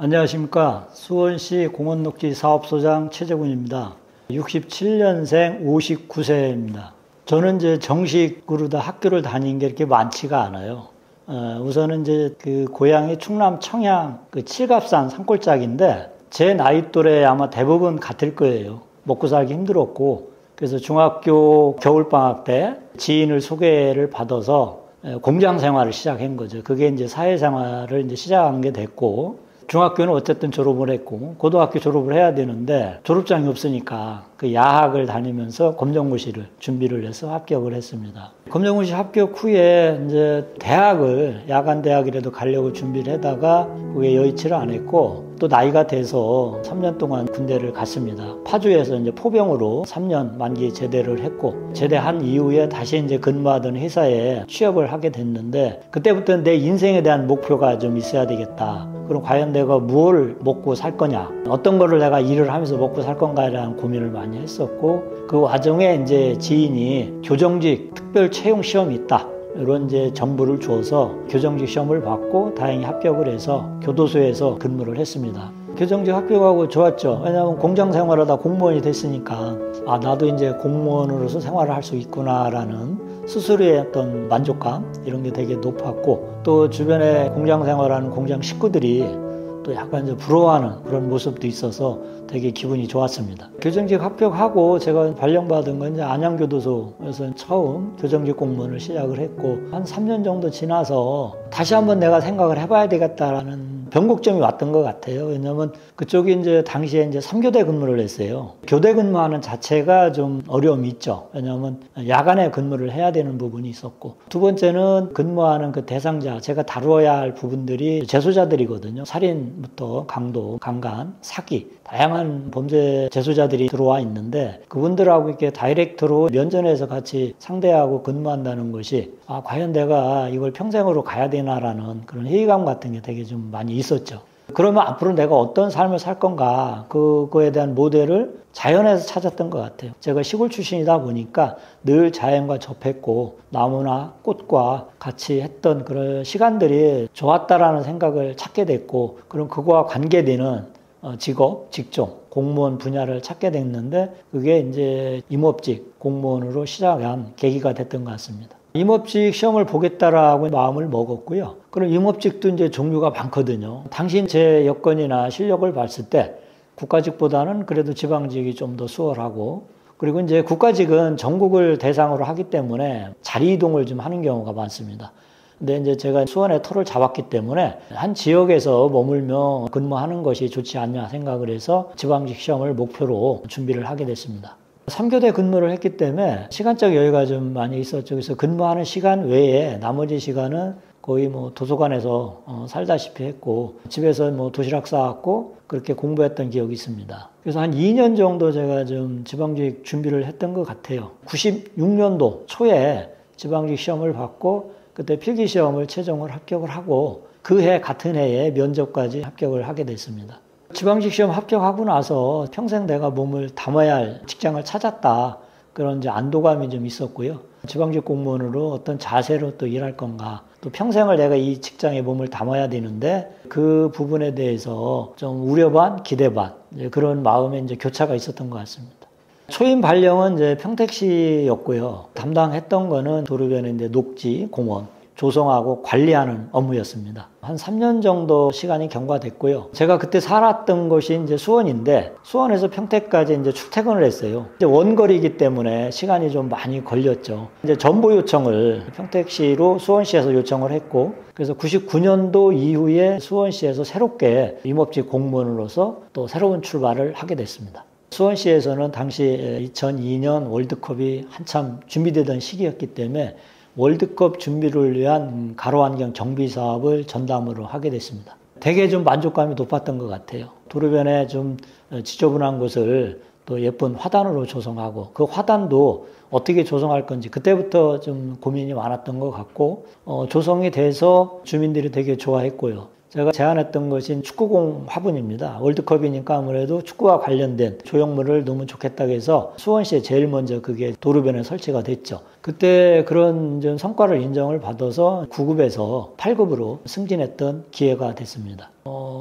안녕하십니까. 수원시 공원녹지 사업소장 최재군입니다. 67년생 59세입니다. 저는 이제 정식으로 다 학교를 다닌 게 이렇게 많지가 않아요. 우선은 이제 그 고향이 충남 청양 그 칠갑산 산골짜기인데 제 나이 또래 아마 대부분 같을 거예요. 먹고 살기 힘들었고, 그래서 중학교 겨울방학 때 지인을 소개를 받아서 공장 생활을 시작한 거죠. 그게 이제 사회생활을 이제 시작한 게 됐고, 중학교는 어쨌든 졸업을 했고 고등학교 졸업을 해야 되는데 졸업장이 없으니까 그 야학을 다니면서 검정고시를 준비를 해서 합격을 했습니다. 검정고시 합격 후에 이제 대학을 야간 대학이라도 가려고 준비를 하다가 그게 여의치를 않았고, 또 나이가 돼서 3년 동안 군대를 갔습니다. 파주에서 이제 포병으로 3년 만기 제대를 했고, 제대한 이후에 다시 이제 근무하던 회사에 취업을 하게 됐는데, 그때부터는 내 인생에 대한 목표가 좀 있어야 되겠다. 그럼 과연 내가 무엇을 먹고 살 거냐, 어떤 거를 내가 일을 하면서 먹고 살 건가에 대한 고민을 많이 했었고, 그 와중에 이제 지인이 교정직 특별 채용 시험이 있다, 이런 이제 정보를 줘서 교정직 시험을 받고 다행히 합격을 해서 교도소에서 근무를 했습니다. 교정직 합격하고 좋았죠. 왜냐하면 공장 생활하다 공무원이 됐으니까 나도 이제 공무원으로서 생활을 할 수 있구나라는 스스로의 어떤 만족감, 이런 게 되게 높았고, 또 주변에 공장 생활하는 공장 식구들이 또 약간 이제 부러워하는 그런 모습도 있어서 되게 기분이 좋았습니다. 교정직 합격하고 제가 발령받은 건 이제 안양교도소에서 처음 교정직 공무원을 시작을 했고, 한 3년 정도 지나서 다시 한번 내가 생각을 해봐야 되겠다라는 변곡점이 왔던 것 같아요. 왜냐하면 그쪽이 이제 당시에 이제 3교대 근무를 했어요. 교대 근무하는 자체가 좀 어려움이 있죠. 왜냐하면 야간에 근무를 해야 되는 부분이 있었고, 두 번째는 근무하는 그 대상자, 제가 다루어야 할 부분들이 재소자들이거든요. 살인부터 강도, 강간, 사기, 다양한 범죄 재소자들이 들어와 있는데, 그분들하고 이렇게 다이렉트로 면전에서 같이 상대하고 근무한다는 것이 과연 내가 이걸 평생으로 가야 되나라는 그런 회의감 같은 게 되게 좀 많이 있었죠. 그러면 앞으로 내가 어떤 삶을 살 건가, 그거에 대한 모델을 자연에서 찾았던 것 같아요. 제가 시골 출신이다 보니까 늘 자연과 접했고 나무나 꽃과 같이 했던 그런 시간들이 좋았다라는 생각을 찾게 됐고, 그럼 그거와 관계되는 직업, 직종, 공무원 분야를 찾게 됐는데, 그게 이제 임업직 공무원으로 시작한 계기가 됐던 것 같습니다. 임업직 시험을 보겠다라고 마음을 먹었고요. 그럼 임업직도 이제 종류가 많거든요. 당시 제 여건이나 실력을 봤을 때 국가직보다는 그래도 지방직이 좀 더 수월하고, 그리고 이제 국가직은 전국을 대상으로 하기 때문에 자리 이동을 좀 하는 경우가 많습니다. 근데 이제 제가 수원에 터를 잡았기 때문에 한 지역에서 머물며 근무하는 것이 좋지 않냐 생각을 해서 지방직 시험을 목표로 준비를 하게 됐습니다. 3교대 근무를 했기 때문에 시간적 여유가 좀 많이 있었죠. 그래서 근무하는 시간 외에 나머지 시간은 거의 뭐 도서관에서 살다시피 했고, 집에서 뭐 도시락 싸왔고 그렇게 공부했던 기억이 있습니다. 그래서 한 2년 정도 제가 좀 지방직 준비를 했던 것 같아요. 96년도 초에 지방직 시험을 받고, 그때 필기시험을 최종을 합격을 하고 그 해 같은 해에 면접까지 합격을 하게 됐습니다. 지방직 시험 합격하고 나서 평생 내가 몸을 담아야 할 직장을 찾았다, 그런 이제 안도감이 좀 있었고요. 지방직 공무원으로 어떤 자세로 또 일할 건가, 또 평생을 내가 이 직장에 몸을 담아야 되는데 그 부분에 대해서 좀 우려 반 기대 반 그런 마음에 이제 교차가 있었던 것 같습니다. 초임 발령은 이제 평택시였고요. 담당했던 거는 도로변의 이제 녹지, 공원, 조성하고 관리하는 업무였습니다. 한 3년 정도 시간이 경과됐고요. 제가 그때 살았던 곳이 이제 수원인데, 수원에서 평택까지 이제 출퇴근을 했어요. 이제 원거리이기 때문에 시간이 좀 많이 걸렸죠. 이제 전보 요청을 평택시로 수원시에서 요청을 했고, 그래서 99년도 이후에 수원시에서 새롭게 임업직 공무원으로서 또 새로운 출발을 하게 됐습니다. 수원시에서는 당시 2002년 월드컵이 한참 준비되던 시기였기 때문에 월드컵 준비를 위한 가로환경 정비 사업을 전담으로 하게 됐습니다. 되게 좀 만족감이 높았던 것 같아요. 도로변에 좀 지저분한 곳을 또 예쁜 화단으로 조성하고, 그 화단도 어떻게 조성할 건지 그때부터 좀 고민이 많았던 것 같고, 조성이 돼서 주민들이 되게 좋아했고요. 제가 제안했던 것이 축구공 화분입니다. 월드컵이니까 아무래도 축구와 관련된 조형물을 넣으면 좋겠다고 해서 수원시에 제일 먼저 그게 도로변에 설치가 됐죠. 그때 그런 성과를 인정을 받아서 9급에서 8급으로 승진했던 기회가 됐습니다.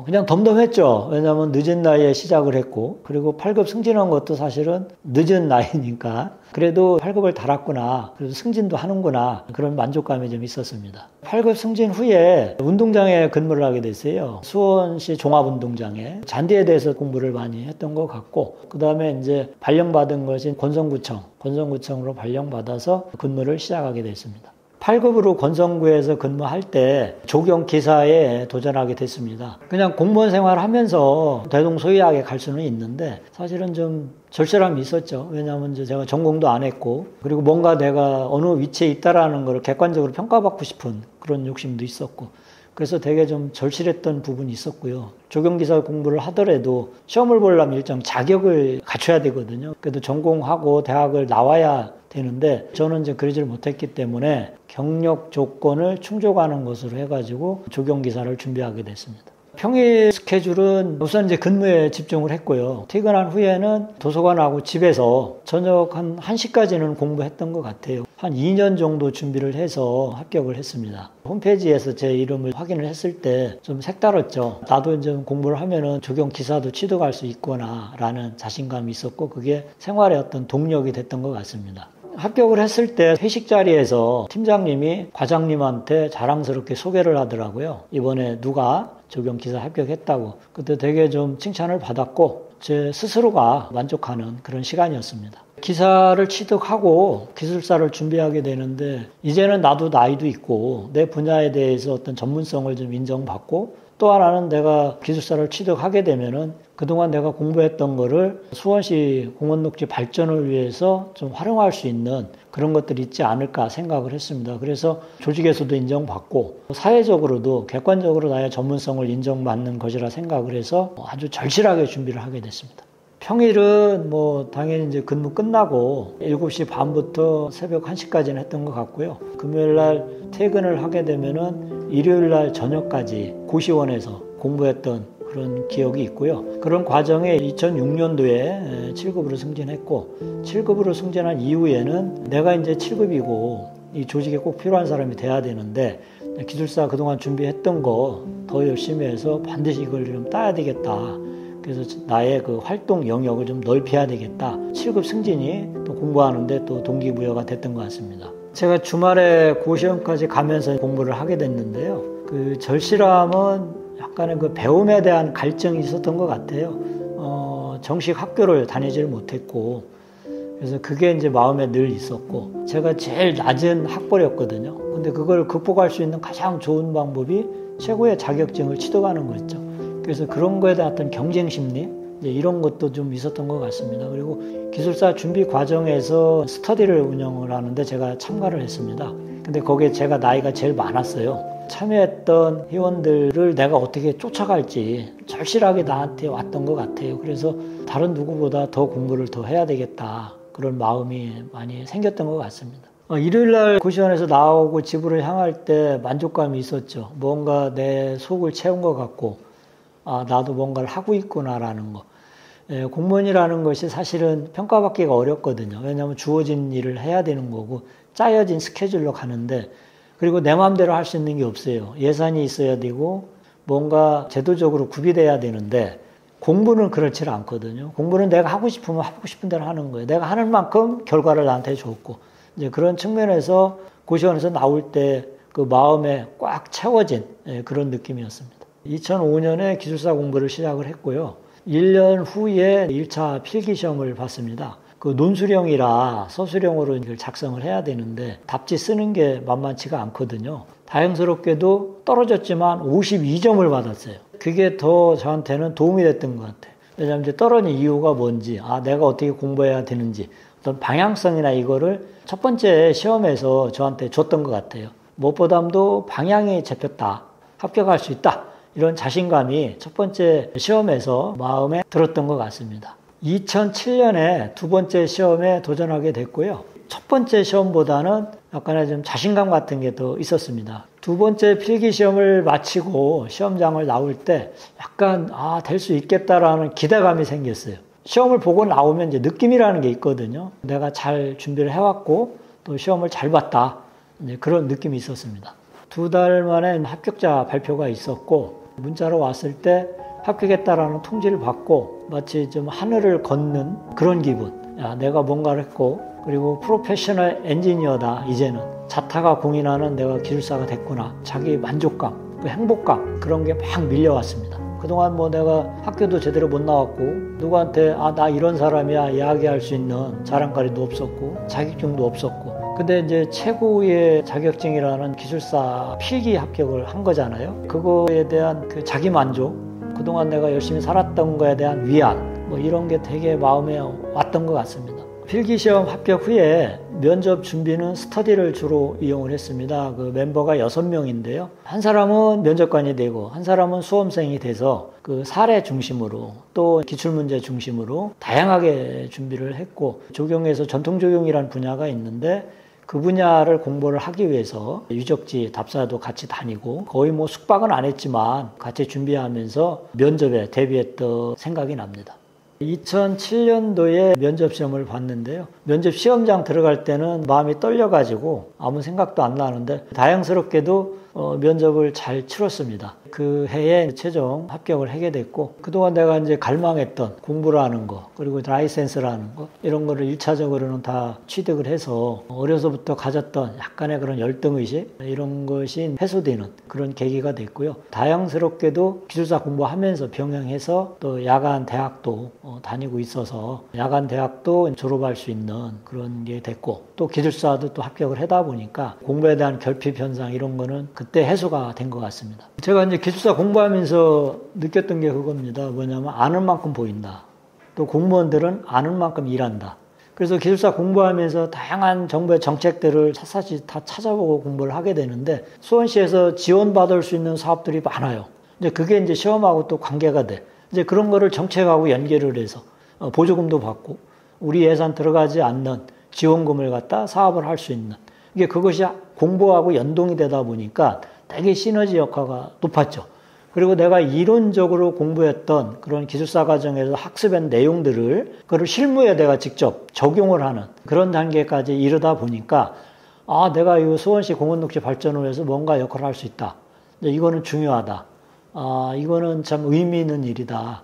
그냥 덤덤했죠. 왜냐하면 늦은 나이에 시작을 했고, 그리고 8급 승진한 것도 사실은 늦은 나이니까, 그래도 8급을 달았구나, 그래도 승진도 하는구나, 그런 만족감이 좀 있었습니다. 8급 승진 후에 운동장에 근무를 하게 됐어요. 수원시 종합운동장에. 잔디에 대해서 공부를 많이 했던 것 같고, 그 다음에 이제 발령받은 것이 권성구청으로 발령받아서 근무를 시작하게 됐습니다. 8급으로 권성구에서 근무할 때 조경기사에 도전하게 됐습니다. 그냥 공무원 생활을 하면서 대동소이하게 갈 수는 있는데 사실은 좀 절실함이 있었죠. 왜냐하면 이제 제가 전공도 안 했고, 그리고 뭔가 내가 어느 위치에 있다라는 걸 객관적으로 평가받고 싶은 그런 욕심도 있었고, 그래서 되게 좀 절실했던 부분이 있었고요. 조경기사 공부를 하더라도 시험을 보려면 일정 자격을 갖춰야 되거든요. 그래도 전공하고 대학을 나와야 되는데 저는 이제 그러지를 못했기 때문에 경력 조건을 충족하는 것으로 해가지고 조경기사를 준비하게 됐습니다. 평일 스케줄은 우선 이제 근무에 집중을 했고요. 퇴근한 후에는 도서관하고 집에서 저녁 한 1시까지는 공부했던 것 같아요. 한 2년 정도 준비를 해서 합격을 했습니다. 홈페이지에서 제 이름을 확인을 했을 때 좀 색달았죠. 나도 이제 공부를 하면은 조경기사도 취득할 수 있구나 라는 자신감이 있었고, 그게 생활의 어떤 동력이 됐던 것 같습니다. 합격을 했을 때 회식 자리에서 팀장님이 과장님한테 자랑스럽게 소개를 하더라고요. 이번에 누가 조경기사 합격했다고. 그때 되게 좀 칭찬을 받았고 제 스스로가 만족하는 그런 시간이었습니다. 기사를 취득하고 기술사를 준비하게 되는데 이제는 나도 나이도 있고 내 분야에 대해서 어떤 전문성을 좀 인정받고, 또 하나는 내가 기술사를 취득하게 되면은 그동안 내가 공부했던 거를 수원시 공원녹지 발전을 위해서 좀 활용할 수 있는 그런 것들이 있지 않을까 생각을 했습니다. 그래서 조직에서도 인정받고 사회적으로도 객관적으로 나의 전문성을 인정받는 것이라 생각을 해서 아주 절실하게 준비를 하게 됐습니다. 평일은 당연히 이제 근무 끝나고 7시 반부터 새벽 1시까지는 했던 것 같고요. 금요일 날 퇴근을 하게 되면은 일요일 날 저녁까지 고시원에서 공부했던 그런 기억이 있고요. 그런 과정에 2006년도에 7급으로 승진했고, 7급으로 승진한 이후에는 내가 이제 7급이고 이 조직에 꼭 필요한 사람이 돼야 되는데 기술사 그동안 준비했던 거 더 열심히 해서 반드시 이걸 좀 따야 되겠다. 그래서 나의 그 활동 영역을 좀 넓혀야 되겠다. 7급 승진이 또 공부하는데 또 동기부여가 됐던 것 같습니다. 제가 주말에 고시원까지 가면서 공부를 하게 됐는데요. 그 절실함은 약간의 그 배움에 대한 갈증이 있었던 것 같아요. 정식 학교를 다니질 못했고, 그래서 그게 이제 마음에 늘 있었고, 제가 제일 낮은 학벌이었거든요. 근데 그걸 극복할 수 있는 가장 좋은 방법이 최고의 자격증을 취득하는 거였죠. 그래서 그런 거에 대한 어떤 경쟁 심리, 이런 것도 좀 있었던 것 같습니다. 그리고 기술사 준비 과정에서 스터디를 운영을 하는데 제가 참가를 했습니다. 근데 거기에 제가 나이가 제일 많았어요. 참여했던 회원들을 내가 어떻게 쫓아갈지 절실하게 나한테 왔던 것 같아요. 그래서 다른 누구보다 더 공부를 더 해야 되겠다, 그런 마음이 많이 생겼던 것 같습니다. 일요일 날 고시원에서 나오고 집으로 향할 때 만족감이 있었죠. 뭔가 내 속을 채운 것 같고, 나도 뭔가를 하고 있구나라는 거. 공무원이라는 것이 사실은 평가받기가 어렵거든요. 왜냐하면 주어진 일을 해야 되는 거고 짜여진 스케줄로 가는데, 그리고 내 마음대로 할 수 있는 게 없어요. 예산이 있어야 되고 뭔가 제도적으로 구비돼야 되는데, 공부는 그렇지 않거든요. 공부는 내가 하고 싶으면 하고 싶은 대로 하는 거예요. 내가 하는 만큼 결과를 나한테 줬고, 이제 그런 측면에서 고시원에서 나올 때 그 마음에 꽉 채워진 그런 느낌이었습니다. 2005년에 기술사 공부를 시작을 했고요. 1년 후에 1차 필기시험을 봤습니다. 그 논술형이라 서술형으로 이걸 작성을 해야 되는데 답지 쓰는 게 만만치가 않거든요. 다행스럽게도 떨어졌지만 52점을 받았어요. 그게 더 저한테는 도움이 됐던 것 같아요. 왜냐하면 이제 떨어진 이유가 뭔지, 내가 어떻게 공부해야 되는지, 어떤 방향성이나 이거를 첫 번째 시험에서 저한테 줬던 것 같아요. 무엇보다도 방향이 잡혔다, 합격할 수 있다, 이런 자신감이 첫 번째 시험에서 마음에 들었던 것 같습니다. 2007년에 두 번째 시험에 도전하게 됐고요. 첫 번째 시험보다는 약간의 좀 자신감 같은 게 더 있었습니다. 두 번째 필기 시험을 마치고 시험장을 나올 때 약간 될 수 있겠다라는 기대감이 생겼어요. 시험을 보고 나오면 이제 느낌이라는 게 있거든요. 내가 잘 준비를 해왔고 또 시험을 잘 봤다, 이제 그런 느낌이 있었습니다. 2달 만에 합격자 발표가 있었고 문자로 왔을 때 합격했다라는 통지를 받고 마치 좀 하늘을 걷는 그런 기분. 야, 내가 뭔가를 했고, 그리고 프로페셔널 엔지니어다. 이제는 자타가 공인하는 내가 기술사가 됐구나. 자기 만족감, 그 행복감, 그런 게 막 밀려왔습니다. 그동안 뭐 내가 학교도 제대로 못 나왔고, 누구한테 나 이런 사람이야 이야기할 수 있는 자랑거리도 없었고, 자격증도 없었고. 근데 이제 최고의 자격증이라는 기술사 필기 합격을 한 거잖아요. 그거에 대한 그 자기 만족, 그동안 내가 열심히 살았던 거에 대한 위안, 뭐 이런 게 되게 마음에 왔던 것 같습니다. 필기시험 합격 후에 면접 준비는 스터디를 주로 이용을 했습니다. 그 멤버가 6명인데요. 한 사람은 면접관이 되고 한 사람은 수험생이 돼서 그 사례 중심으로 또 기출문제 중심으로 다양하게 준비를 했고, 조경에서 전통조경이라는 분야가 있는데 그 분야를 공부를 하기 위해서 유적지 답사도 같이 다니고 거의 뭐 숙박은 안 했지만 같이 준비하면서 면접에 대비했던 생각이 납니다. 2007년도에 면접 시험을 봤는데요. 면접 시험장 들어갈 때는 마음이 떨려가지고 아무 생각도 안 나는데 다행스럽게도 면접을 잘 치렀습니다. 그 해에 최종 합격을 하게 됐고, 그동안 내가 이제 갈망했던 공부를 하는 거, 그리고 라이센스라는 거, 이런 거를 1차적으로는 다 취득을 해서 어려서부터 가졌던 약간의 그런 열등의식, 이런 것이 해소되는 그런 계기가 됐고요. 다행스럽게도 기술사 공부하면서 병행해서 또 야간 대학도 다니고 있어서 야간 대학도 졸업할 수 있는 그런 게 됐고, 또 기술사도 또 합격을 하다 보니까 공부에 대한 결핍 현상 이런 거는 그때 해소가 된 것 같습니다. 제가 이제 기술사 공부하면서 느꼈던 게 그겁니다. 뭐냐면 아는 만큼 보인다. 또 공무원들은 아는 만큼 일한다. 그래서 기술사 공부하면서 다양한 정부의 정책들을 샅샅이 다 찾아보고 공부를 하게 되는데 수원시에서 지원받을 수 있는 사업들이 많아요. 이제 그게 이제 시험하고 또 관계가 돼. 이제 그런 거를 정책하고 연계를 해서 보조금도 받고 우리 예산 들어가지 않는 지원금을 갖다 사업을 할 수 있는, 이게 그것이 공부하고 연동이 되다 보니까 되게 시너지 효과가 높았죠. 그리고 내가 이론적으로 공부했던 그런 기술사 과정에서 학습한 내용들을 그걸 실무에 내가 직접 적용을 하는 그런 단계까지 이르다 보니까 내가 이 수원시 공원녹지 발전을 위해서 뭔가 역할을 할 수 있다. 이거는 중요하다. 이거는 참 의미 있는 일이다.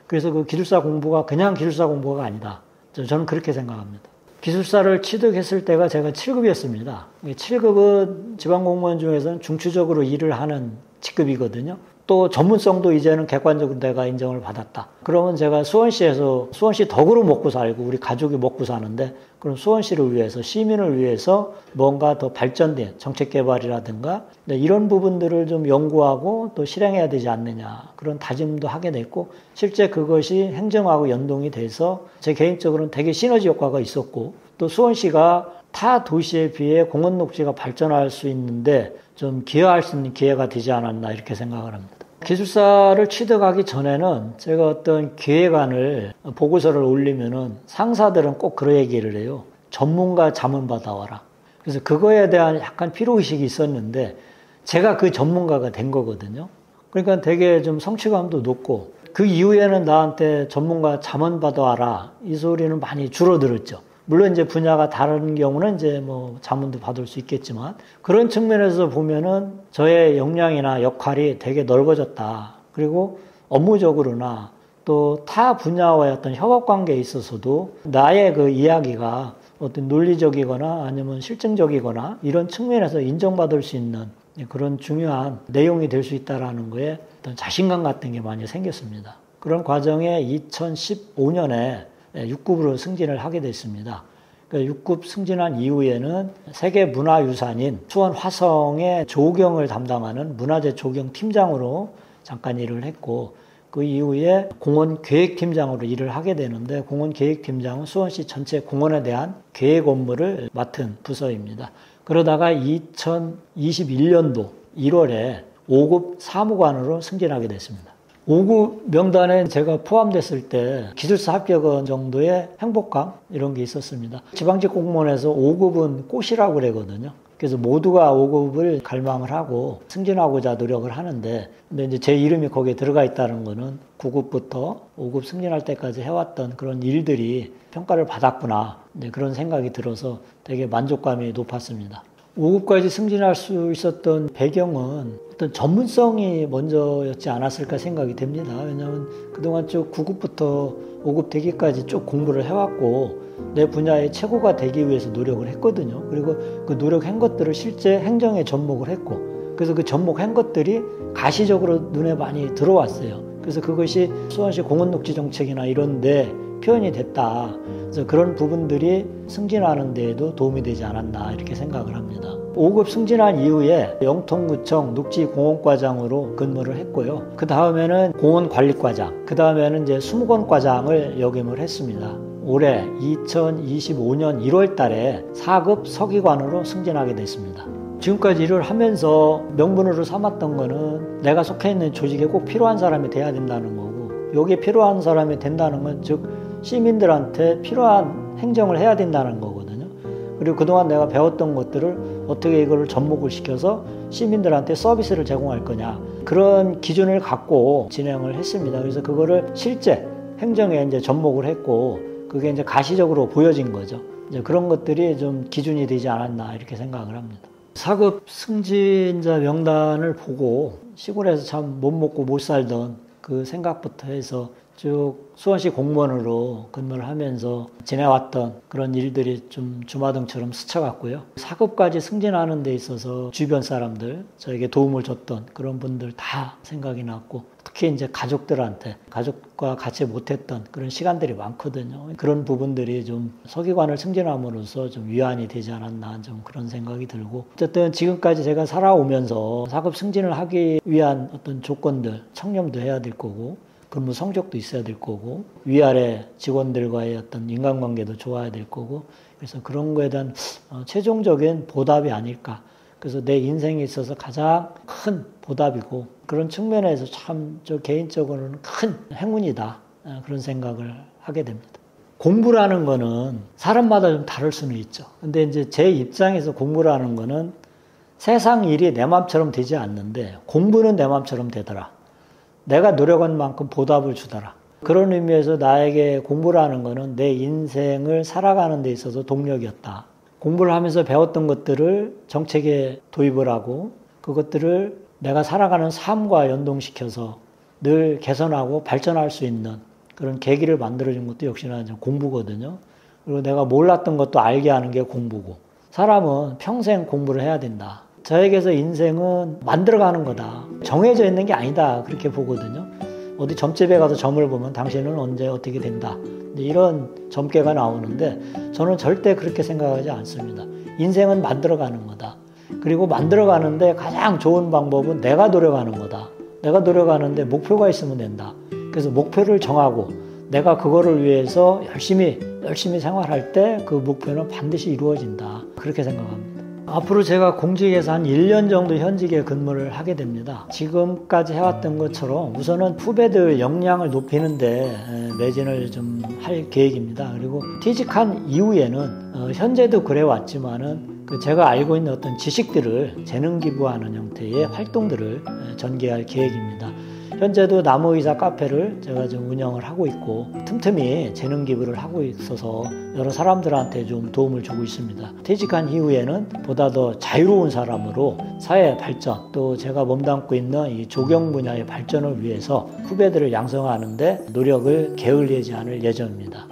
그래서 그 기술사 공부가 그냥 기술사 공부가 아니다. 저는 그렇게 생각합니다. 기술사를 취득했을 때가 제가 7급이었습니다. 7급은 지방공무원 중에서는 중추적으로 일을 하는 직급이거든요. 또 전문성도 이제는 객관적으로 내가 인정을 받았다. 그러면 제가 수원시에서, 수원시 덕으로 먹고 살고 우리 가족이 먹고 사는데, 그럼 수원시를 위해서, 시민을 위해서 뭔가 더 발전된 정책 개발이라든가 이런 부분들을 좀 연구하고 또 실행해야 되지 않느냐, 그런 다짐도 하게 됐고, 실제 그것이 행정하고 연동이 돼서 제 개인적으로는 되게 시너지 효과가 있었고, 또 수원시가 타 도시에 비해 공원녹지가 발전할 수 있는데 좀 기여할 수 있는 기회가 되지 않았나, 이렇게 생각을 합니다. 기술사를 취득하기 전에는 제가 어떤 기획안을 보고서를 올리면은 상사들은 꼭 그런 얘기를 해요. 전문가 자문 받아와라. 그래서 그거에 대한 약간 피로의식이 있었는데 제가 그 전문가가 된 거거든요. 그러니까 되게 좀 성취감도 높고, 그 이후에는 나한테 전문가 자문 받아와라 이 소리는 많이 줄어들었죠. 물론 이제 분야가 다른 경우는 이제 뭐 자문도 받을 수 있겠지만, 그런 측면에서 보면은 저의 역량이나 역할이 되게 넓어졌다. 그리고 업무적으로나 또 타 분야와의 어떤 협업 관계에 있어서도 나의 그 이야기가 어떤 논리적이거나 아니면 실증적이거나 이런 측면에서 인정받을 수 있는 그런 중요한 내용이 될 수 있다라는 거에 어떤 자신감 같은 게 많이 생겼습니다. 그런 과정에 2015년에 6급으로 승진을 하게 됐습니다. 6급 승진한 이후에는 세계 문화유산인 수원 화성의 조경을 담당하는 문화재 조경 팀장으로 잠깐 일을 했고, 그 이후에 공원 계획팀장으로 일을 하게 되는데, 공원 계획팀장은 수원시 전체 공원에 대한 계획 업무를 맡은 부서입니다. 그러다가 2021년도 1월에 5급 사무관으로 승진하게 됐습니다. 5급 명단에 제가 포함됐을 때 기술사 합격원 정도의 행복감 이런 게 있었습니다. 지방직 공무원에서 5급은 꽃이라고 그러거든요. 그래서 모두가 5급을 갈망을 하고 승진하고자 노력을 하는데, 근데 이제 제 이름이 거기에 들어가 있다는 거는 9급부터 5급 승진할 때까지 해왔던 그런 일들이 평가를 받았구나, 그런 생각이 들어서 되게 만족감이 높았습니다. 5급까지 승진할 수 있었던 배경은 어떤 전문성이 먼저였지 않았을까 생각이 됩니다. 왜냐하면 그동안 쭉 9급부터 5급 되기까지 쭉 공부를 해왔고 내 분야의 최고가 되기 위해서 노력을 했거든요. 그리고 그 노력한 것들을 실제 행정에 접목을 했고 그래서 그 접목한 것들이 가시적으로 눈에 많이 들어왔어요. 그래서 그것이 수원시 공원녹지 정책이나 이런 데 표현이 됐다. 그래서 그런 부분들이 승진하는 데에도 도움이 되지 않았나 이렇게 생각을 합니다. 5급 승진한 이후에 영통구청 녹지공원과장으로 근무를 했고요. 그 다음에는 공원관리과장, 그 다음에는 이제 수목원과장을 역임을 했습니다. 올해 2025년 1월 달에 4급 서기관으로 승진하게 됐습니다. 지금까지 일을 하면서 명분으로 삼았던 거는 내가 속해 있는 조직에 꼭 필요한 사람이 돼야 된다는 거고, 여기에 필요한 사람이 된다는 건 즉 시민들한테 필요한 행정을 해야 된다는 거거든요. 그리고 그동안 내가 배웠던 것들을 어떻게 이거를 접목을 시켜서 시민들한테 서비스를 제공할 거냐, 그런 기준을 갖고 진행을 했습니다. 그래서 그거를 실제 행정에 이제 접목을 했고 그게 이제 가시적으로 보여진 거죠. 이제 그런 것들이 좀 기준이 되지 않았나 이렇게 생각을 합니다. 4급 승진자 명단을 보고 시골에서 참 못 먹고 못 살던 그 생각부터 해서 쭉 수원시 공무원으로 근무를 하면서 지내왔던 그런 일들이 좀 주마등처럼 스쳐갔고요. 4급까지 승진하는 데 있어서 주변 사람들, 저에게 도움을 줬던 그런 분들 다 생각이 났고, 특히 이제 가족들한테, 가족과 같이 못했던 그런 시간들이 많거든요. 그런 부분들이 좀 서기관을 승진함으로써 좀 위안이 되지 않았나, 좀 그런 생각이 들고, 어쨌든 지금까지 제가 살아오면서 4급 승진을 하기 위한 어떤 조건들, 청렴도 해야 될 거고, 근무 성적도 있어야 될 거고, 위아래 직원들과의 어떤 인간관계도 좋아야 될 거고, 그래서 그런 거에 대한 최종적인 보답이 아닐까. 그래서 내 인생에 있어서 가장 큰 보답이고, 그런 측면에서 참 저 개인적으로는 큰 행운이다, 그런 생각을 하게 됩니다. 공부라는 거는 사람마다 좀 다를 수는 있죠. 근데 이제 제 입장에서 공부라는 거는 세상 일이 내 맘처럼 되지 않는데 공부는 내 맘처럼 되더라. 내가 노력한 만큼 보답을 주더라. 그런 의미에서 나에게 공부라는 거는 내 인생을 살아가는 데 있어서 동력이었다. 공부를 하면서 배웠던 것들을 정책에 도입을 하고 그것들을 내가 살아가는 삶과 연동시켜서 늘 개선하고 발전할 수 있는 그런 계기를 만들어준 것도 역시나 공부거든요. 그리고 내가 몰랐던 것도 알게 하는 게 공부고, 사람은 평생 공부를 해야 된다. 저에게서 인생은 만들어가는 거다. 정해져 있는 게 아니다. 그렇게 보거든요. 어디 점집에 가서 점을 보면 당신은 언제 어떻게 된다. 이런 점괘가 나오는데 저는 절대 그렇게 생각하지 않습니다. 인생은 만들어가는 거다. 그리고 만들어가는데 가장 좋은 방법은 내가 노력하는 거다. 내가 노력하는데 목표가 있으면 된다. 그래서 목표를 정하고 내가 그거를 위해서 열심히 생활할 때 그 목표는 반드시 이루어진다. 그렇게 생각합니다. 앞으로 제가 공직에서 한 1년 정도 현직에 근무를 하게 됩니다. 지금까지 해왔던 것처럼 우선은 후배들 역량을 높이는데 매진을 좀 할 계획입니다. 그리고 퇴직한 이후에는 현재도 그래왔지만은 제가 알고 있는 어떤 지식들을 재능 기부하는 형태의 활동들을 전개할 계획입니다. 현재도 나무의사 카페를 제가 좀 운영을 하고 있고 틈틈이 재능 기부를 하고 있어서 여러 사람들한테 좀 도움을 주고 있습니다. 퇴직한 이후에는 보다 더 자유로운 사람으로 사회 발전, 또 제가 몸담고 있는 이 조경 분야의 발전을 위해서 후배들을 양성하는 데 노력을 게을리하지 않을 예정입니다.